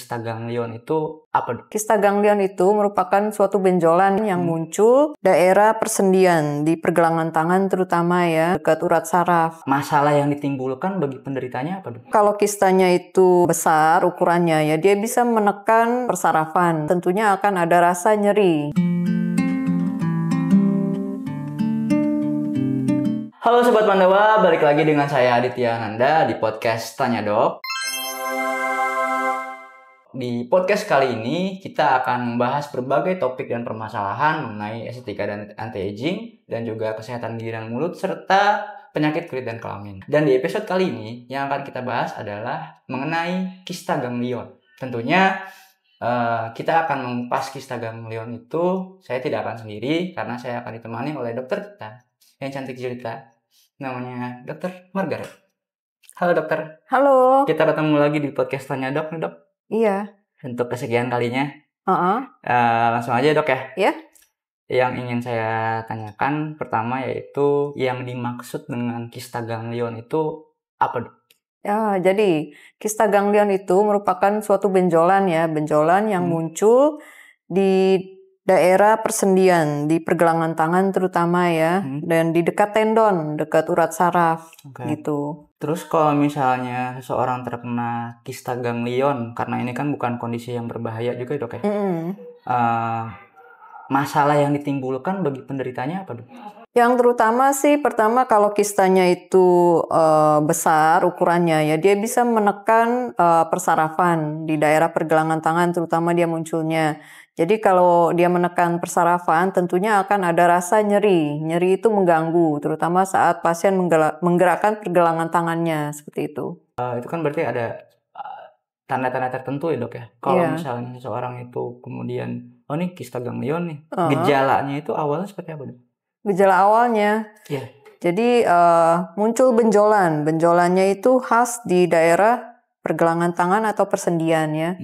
kista ganglion itu apa? Kista ganglion itu merupakan suatu benjolan yang muncul daerah persendian di pergelangan tangan terutama ya, dekat urat saraf. Masalah yang ditimbulkan bagi penderitanya apa, Dok? Kalau kistanya itu besar ukurannya ya, dia bisa menekan persarafan. Tentunya akan ada rasa nyeri. Halo Sobat Pandawa, balik lagi dengan saya Aditya Nanda di podcast Tanya Dok. Di podcast kali ini kita akan membahas berbagai topik dan permasalahan mengenai estetika dan anti-aging dan juga kesehatan gigi dan mulut serta penyakit kulit dan kelamin. Dan di episode kali ini yang akan kita bahas adalah mengenai kista ganglion. Tentunya kita akan mengupas kista ganglion itu. Saya tidak akan sendiri karena saya akan ditemani oleh dokter kita yang cantik jelita, namanya Dokter Margaret. Halo dokter. Halo. Kita ketemu lagi di podcast Tanya Dok nih, Dok. Iya. Untuk kesekian kalinya. Langsung aja dok ya. Iya. Yang ingin saya tanyakan pertama yaitu yang dimaksud dengan kista ganglion itu apa, Dok? Ya, jadi kista ganglion itu merupakan suatu benjolan yang muncul di daerah persendian di pergelangan tangan terutama ya, dan di dekat tendon, dekat urat saraf, gitu. Terus kalau misalnya seseorang terkena kista ganglion, karena ini kan bukan kondisi yang berbahaya juga dok ya, masalah yang ditimbulkan bagi penderitanya apa, Dok? Yang terutama sih pertama kalau kistanya itu besar ukurannya ya, dia bisa menekan persarafan di daerah pergelangan tangan terutama dia munculnya. Jadi kalau dia menekan persarafan tentunya akan ada rasa nyeri. Nyeri itu mengganggu terutama saat pasien menggerakkan pergelangan tangannya seperti itu. Itu kan berarti ada tanda-tanda tertentu ya dok ya. Kalau misalnya seseorang itu kemudian ini kista ganglion nih, gejalanya itu awalnya seperti apa, Dok? Gejala awalnya, jadi muncul benjolan. Benjolannya itu khas di daerah pergelangan tangan atau persendian ya.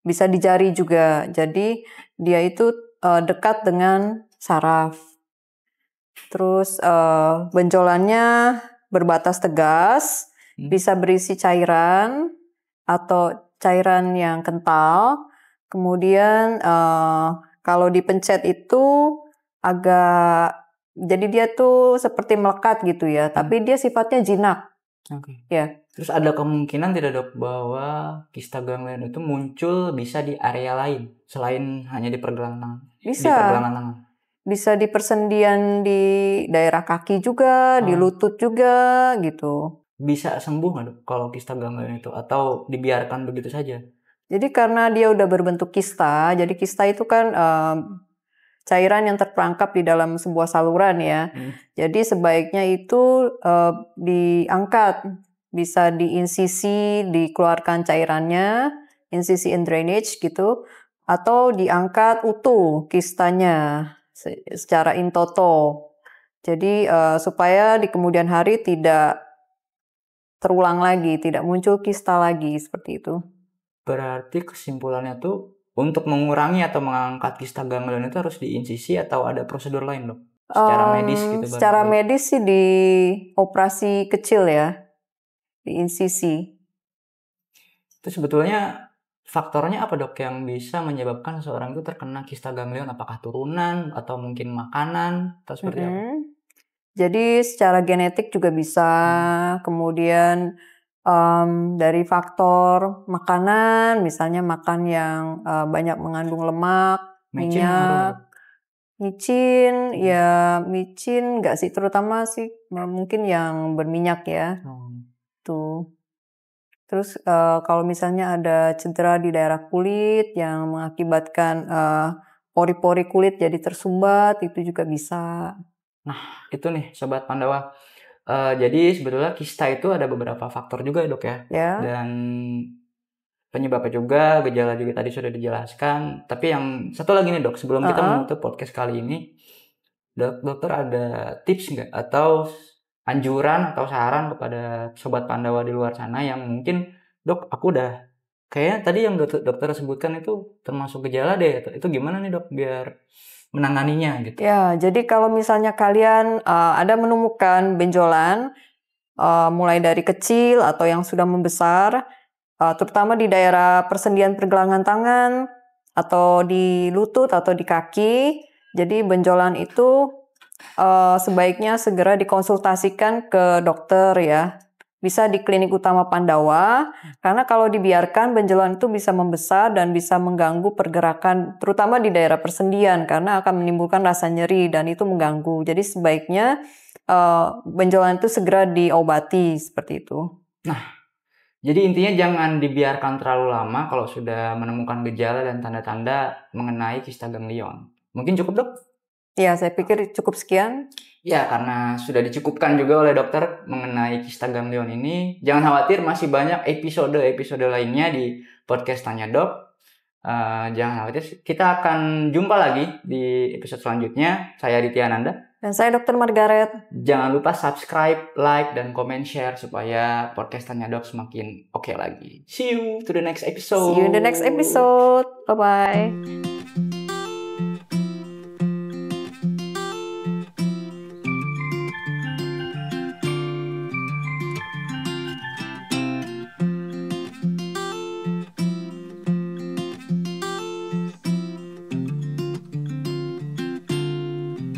Bisa di jari juga. Jadi dia itu dekat dengan saraf. Terus benjolannya berbatas tegas, bisa berisi cairan atau cairan yang kental. Kemudian kalau dipencet itu agak, jadi dia tuh seperti melekat gitu ya, tapi dia sifatnya jinak. Ya. Terus ada kemungkinan tidak dok bahwa kista ganglion itu muncul bisa di area lain selain hanya di pergelangan tangan? Bisa di persendian di daerah kaki juga, di lutut juga gitu. Bisa sembuh nggak dok kalau kista ganglion itu atau dibiarkan begitu saja? Jadi karena dia udah berbentuk kista, jadi kista itu kan cairan yang terperangkap di dalam sebuah saluran ya. Jadi sebaiknya itu diangkat, bisa diinsisi, dikeluarkan cairannya, insisi and drainage gitu, atau diangkat utuh kistanya secara in toto. Jadi supaya di kemudian hari tidak terulang lagi, tidak muncul kista lagi seperti itu. Berarti kesimpulannya tuh untuk mengurangi atau mengangkat kista ganglion itu harus diinsisi atau ada prosedur lain, Dok? Secara medis gitu. Secara medis sih di operasi kecil ya, di insisi. Itu sebetulnya faktornya apa, Dok, yang bisa menyebabkan seseorang itu terkena kista ganglion? Apakah turunan atau mungkin makanan atau seperti apa? Jadi secara genetik juga bisa, kemudian dari faktor makanan, misalnya makan yang banyak mengandung lemak, minyak, micin, micin enggak sih, terutama sih mungkin yang berminyak ya. Tuh. Terus kalau misalnya ada cedera di daerah kulit yang mengakibatkan pori-pori kulit jadi tersumbat, itu juga bisa. Nah, itu nih Sobat Pandawa. Jadi sebetulnya kista itu ada beberapa faktor juga dok ya. Dan penyebabnya juga, gejala juga tadi sudah dijelaskan. Tapi yang satu lagi nih dok, sebelum kita menutup podcast kali ini, dokter ada tips nggak atau anjuran atau saran kepada Sobat Pandawa di luar sana yang mungkin, dok aku udah kayaknya tadi yang dokter sebutkan itu termasuk gejala deh. Itu gimana nih dok biar menanganinya gitu? Ya, jadi kalau misalnya kalian ada menemukan benjolan mulai dari kecil atau yang sudah membesar, terutama di daerah persendian pergelangan tangan atau di lutut atau di kaki. Jadi benjolan itu sebaiknya segera dikonsultasikan ke dokter ya. Bisa di klinik utama Pandawa, karena kalau dibiarkan benjolan itu bisa membesar dan bisa mengganggu pergerakan, terutama di daerah persendian, karena akan menimbulkan rasa nyeri dan itu mengganggu. Jadi sebaiknya benjolan itu segera diobati seperti itu. Nah, jadi intinya jangan dibiarkan terlalu lama kalau sudah menemukan gejala dan tanda-tanda mengenai kista ganglion. Mungkin cukup, Dok? Ya, saya pikir cukup sekian. Ya, karena sudah dicukupkan juga oleh dokter mengenai kista ganglion ini. Jangan khawatir, masih banyak episode lainnya di podcast Tanya Dok. Jangan khawatir, kita akan jumpa lagi di episode selanjutnya. Saya Aditya Ananda. Dan saya Dr. Margaret. Jangan lupa subscribe, like, dan comment share supaya podcast Tanya Dok semakin oke lagi. See you to the next episode. See you in the next episode. Bye-bye.